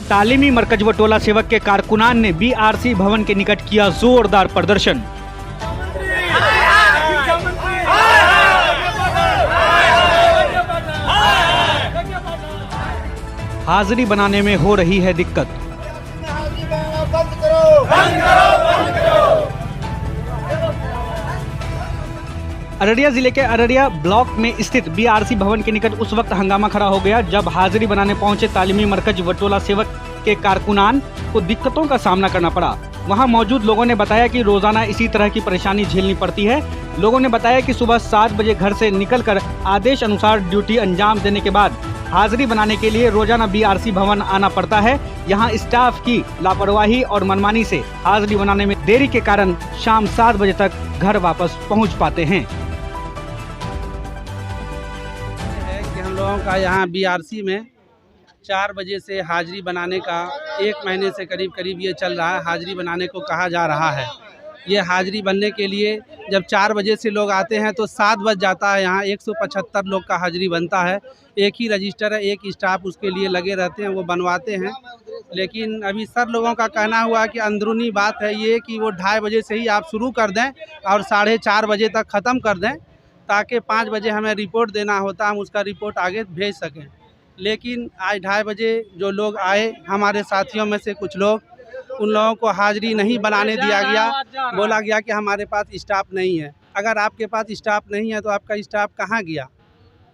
तालीमी मरकज व टोला सेवक के कारकुनान ने बीआरसी भवन के निकट किया जोरदार प्रदर्शन। हाजिरी बनाने में हो रही है दिक्कत। अररिया जिले के अररिया ब्लॉक में स्थित बीआरसी भवन के निकट उस वक्त हंगामा खड़ा हो गया जब हाजिरी बनाने पहुंचे तालीमी मरकज व टोला सेवक के कारकुनान को दिक्कतों का सामना करना पड़ा। वहां मौजूद लोगों ने बताया कि रोजाना इसी तरह की परेशानी झेलनी पड़ती है। लोगों ने बताया कि सुबह 7 बजे घर से निकलकर आदेश अनुसार ड्यूटी अंजाम देने के बाद हाजिरी बनाने के लिए रोजाना बीआरसी भवन आना पड़ता है। यहाँ स्टाफ की लापरवाही और मनमानी से हाजिरी बनाने में देरी के कारण शाम 7 बजे तक घर वापस पहुँच पाते हैं। हम लोगों का यहाँ बीआरसी में 4 बजे से हाजिरी बनाने का 1 महीने से करीब ये चल रहा है। हाजिरी बनाने को कहा जा रहा है। ये हाजिरी बनने के लिए जब 4 बजे से लोग आते हैं तो 7 बज जाता है। यहाँ 175 लोग का हाजिरी बनता है। एक ही रजिस्टर है, एक स्टाफ उसके लिए लगे रहते हैं, वो बनवाते हैं। लेकिन अभी सर लोगों का कहना हुआ कि अंदरूनी बात है ये कि वो 2:30 बजे से ही आप शुरू कर दें और 4:30 बजे तक ख़त्म कर दें, ताकि 5 बजे हमें रिपोर्ट देना होता, हम उसका रिपोर्ट आगे भेज सकें। लेकिन आज 2:30 बजे जो लोग आए, हमारे साथियों में से कुछ लोग, उन लोगों को हाजिरी नहीं बनाने दिया गया। बोला गया कि हमारे पास स्टाफ नहीं है। अगर आपके पास स्टाफ नहीं है तो आपका स्टाफ कहाँ गया,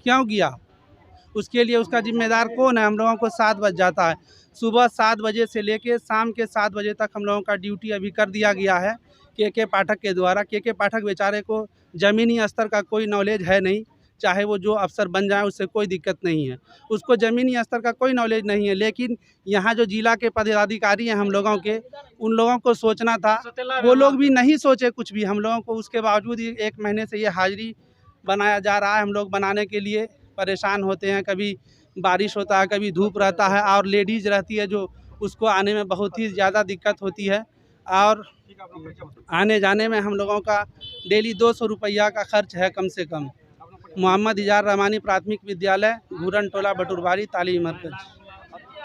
क्यों गया? उसके लिए उसका जिम्मेदार कौन है? हम लोगों को 7 बज जाता है। सुबह 7 बजे से लेके शाम के 7 बजे तक हम लोगों का ड्यूटी अभी कर दिया गया है के पाठक के द्वारा। के पाठक बेचारे को ज़मीनी स्तर का कोई नॉलेज है नहीं, चाहे वो जो अफसर बन जाए उससे कोई दिक्कत नहीं है, उसको ज़मीनी स्तर का कोई नॉलेज नहीं है। लेकिन यहाँ जो जिला के पदाधिकारी हैं हम लोगों के, उन लोगों को सोचना था, वो लोग भी नहीं सोचे कुछ भी हम लोगों को। उसके बावजूद 1 महीने से ये हाजिरी बनाया जा रहा है। हम लोग बनाने के लिए परेशान होते हैं, कभी बारिश होता है, कभी धूप रहता है, और लेडीज़ रहती है जो उसको आने में बहुत ही ज़्यादा दिक्कत होती है। और आने जाने में हम लोगों का डेली 200 रुपया का खर्च है कम से कम। मोहम्मद इजार रहमानी प्राथमिक विद्यालय, घूरन टोला, बटुरबारी, तालीमी मरकज।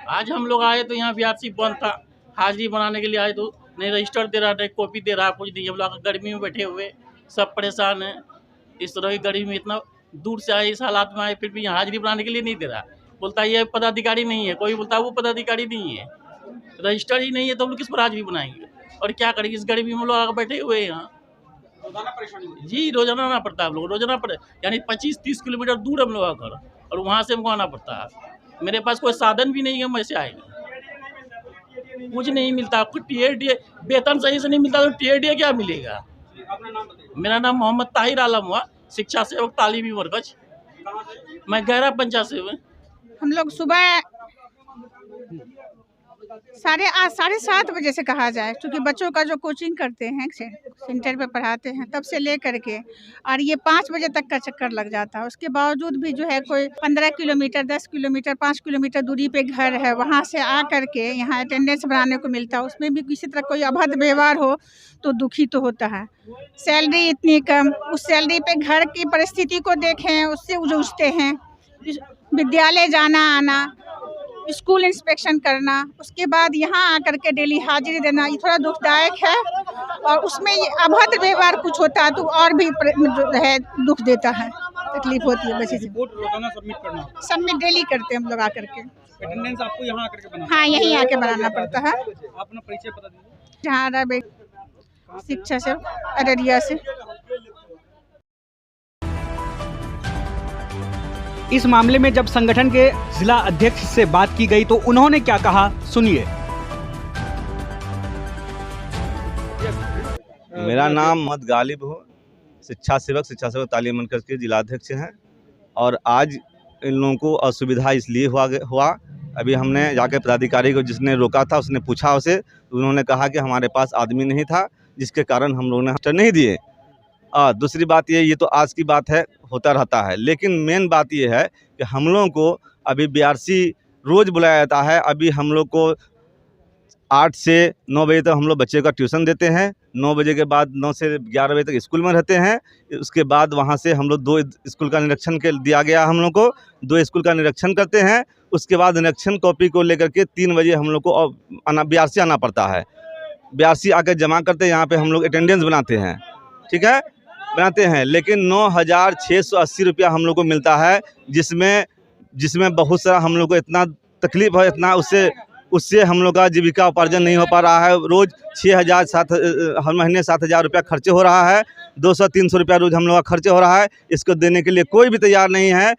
आज हम लोग आए तो यहाँ बीआरसी बंद था। हाजिरी बनाने के लिए आए तो नहीं रजिस्टर दे रहा, नहीं कॉपी दे रहा, कुछ नहीं। हम लोग गर्मी में बैठे हुए सब परेशान हैं। इस तरह की गर्मी में इतना दूर से आए, इस हालात में आए, फिर भी यहाँ हाजिरी बनाने के लिए नहीं दे रहा। बोलता है ये पदाधिकारी नहीं है, कोई बोलता है वो पदाधिकारी नहीं है, रजिस्टर ही नहीं है, तो हम लोग किस पर हाजिरी बनाएंगे और क्या करेंगे? इस गर्मी में हम लोग बैठे हुए हैं यहाँ। जी रोजाना आना पड़ता है हम लोग, रोजाना पड़े, यानी 25-30 किलोमीटर दूर हम लोग का घर, और वहाँ से हमको आना पड़ता है। मेरे पास कोई साधन भी नहीं है, हम ऐसे आएंगे? कुछ नहीं मिलता, टीएडीए वेतन सही से नहीं मिलता तो टीएडीए क्या मिलेगा? मेरा नाम मोहम्मद ताहिर आलम हुआ, शिक्षा सेवक तालीमी मरकज। मैं गहरा पंचायत से हूँ। हम लोग सुबह 7:30 बजे से कहा जाए, क्योंकि बच्चों का जो कोचिंग करते हैं सेंटर पे पढ़ाते हैं तब से ले करके, और ये 5 बजे तक का चक्कर लग जाता है। उसके बावजूद भी जो है कोई 15 किलोमीटर, 10 किलोमीटर, 5 किलोमीटर दूरी पे घर है, वहाँ से आ करके यहाँ अटेंडेंस बनाने को मिलता है। उसमें भी किसी तरह कोई अभद्र व्यवहार हो तो दुखी तो होता है। सैलरी इतनी कम, उस सैलरी पे घर की परिस्थिति को देखें, उससे जूझते हैं। विद्यालय जाना आना, स्कूल इंस्पेक्शन करना, उसके बाद यहाँ आकर के डेली हाजिरी देना, ये थोड़ा दुखदायक है। और उसमें ये अभद्र व्यवहार कुछ होता है तो और भी है दुख देता है, तकलीफ होती है। बच्चे से रोजाना सबमिट करना, सबमिट डेली करते हैं हम लोग आकर के। अटेंडेंस आपको यहाँ आकर के बनाना? हाँ, यहीं आके बनाना पड़ता है। अपना परिचय बता दीजिए। जहाँ शिक्षा से अररिया से। इस मामले में जब संगठन के जिला अध्यक्ष से बात की गई तो उन्होंने क्या कहा, सुनिए। मेरा नाम मोहम्मद गालिब हो, शिक्षा सेवक तालीमी मरकज के जिलाध्यक्ष हैं। और आज इन लोगों को असुविधा इसलिए हुआ, अभी हमने जाके पदाधिकारी को जिसने रोका था उसने पूछा उसे, उन्होंने कहा कि हमारे पास आदमी नहीं था, जिसके कारण हम लोगों ने रजिस्टर नहीं दिए। दूसरी बात ये तो आज की बात है, होता रहता है। लेकिन मेन बात ये है कि हम लोगों को अभी बीआरसी रोज़ बुलाया जाता है। अभी हम लोग को 8 से 9 बजे तक हम लोग बच्चे का ट्यूशन देते हैं। 9 बजे के बाद 9 से 11 बजे तक स्कूल में रहते हैं। उसके बाद वहाँ से हम लोग 2 स्कूल का निरीक्षण के दिया गया, हम लोग को 2 स्कूल का निरीक्षण करते हैं। उसके बाद निरीक्षण कॉपी को लेकर के 3 बजे हम लोग को BRC आना पड़ता है। BRC आकर जमा करते हैं, यहाँ पे हम लोग अटेंडेंस बनाते हैं, ठीक है, बनाते हैं। लेकिन 9,680 रुपया हम लोग को मिलता है, जिसमें बहुत सारा हम लोग को इतना तकलीफ है, इतना उससे हम लोग का जीविका उपार्जन नहीं हो पा रहा है। रोज़ 6,000 हर महीने 7,000 रुपया खर्चे हो रहा है, 200-300 रुपया रोज़ हम लोग का खर्चे हो रहा है। इसको देने के लिए कोई भी तैयार नहीं है।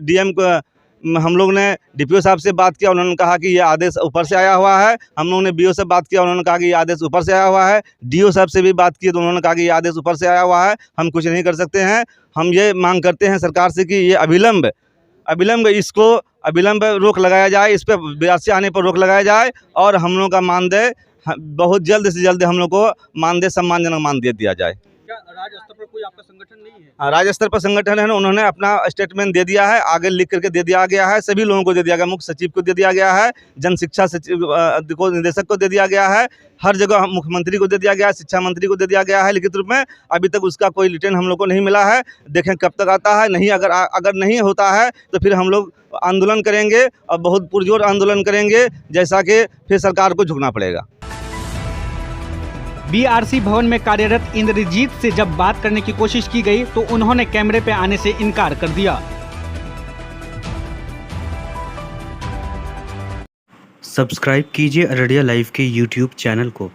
DM को हम लोग ने DPO साहब से बात किया, उन्होंने कहा कि ये आदेश ऊपर से आया हुआ है। हम लोगों ने BO से बात किया, उन्होंने कहा कि ये आदेश ऊपर से आया हुआ है। DO साहब से भी बात की तो उन्होंने कहा कि ये आदेश ऊपर से आया हुआ है, हम कुछ नहीं कर सकते हैं। हम ये मांग करते हैं सरकार से कि ये अविलंब रोक लगाया जाए, इस पर BRC आने पर रोक लगाया जाए और हम लोग का मानदेय बहुत जल्द से जल्द हम लोग को मानदेय सम्मानजनक मानदेय दिया जाए। क्या राज्य स्तर पर कोई आपका संगठन नहीं है? हाँ, राज्य स्तर पर संगठन है ना, उन्होंने अपना स्टेटमेंट दे दिया है, आगे लिख करके दे दिया गया है, सभी लोगों को दे दिया गया, मुख्य सचिव को दे दिया गया है, जन शिक्षा सचिव को, निदेशक को दे दिया गया है, हर जगह मुख्यमंत्री को दे दिया गया है, शिक्षा मंत्री को दे दिया गया है लिखित रूप में। अभी तक उसका कोई रिटर्न हम लोग को नहीं मिला है, देखें कब तक आता है। नहीं, अगर नहीं होता है तो फिर हम लोग आंदोलन करेंगे और बहुत पुरजोर आंदोलन करेंगे, जैसा कि फिर सरकार को झुकना पड़ेगा। BRC भवन में कार्यरत इंद्रजीत से जब बात करने की कोशिश की गई तो उन्होंने कैमरे पे आने से इनकार कर दिया। सब्सक्राइब कीजिए अररिया लाइव के YouTube चैनल को।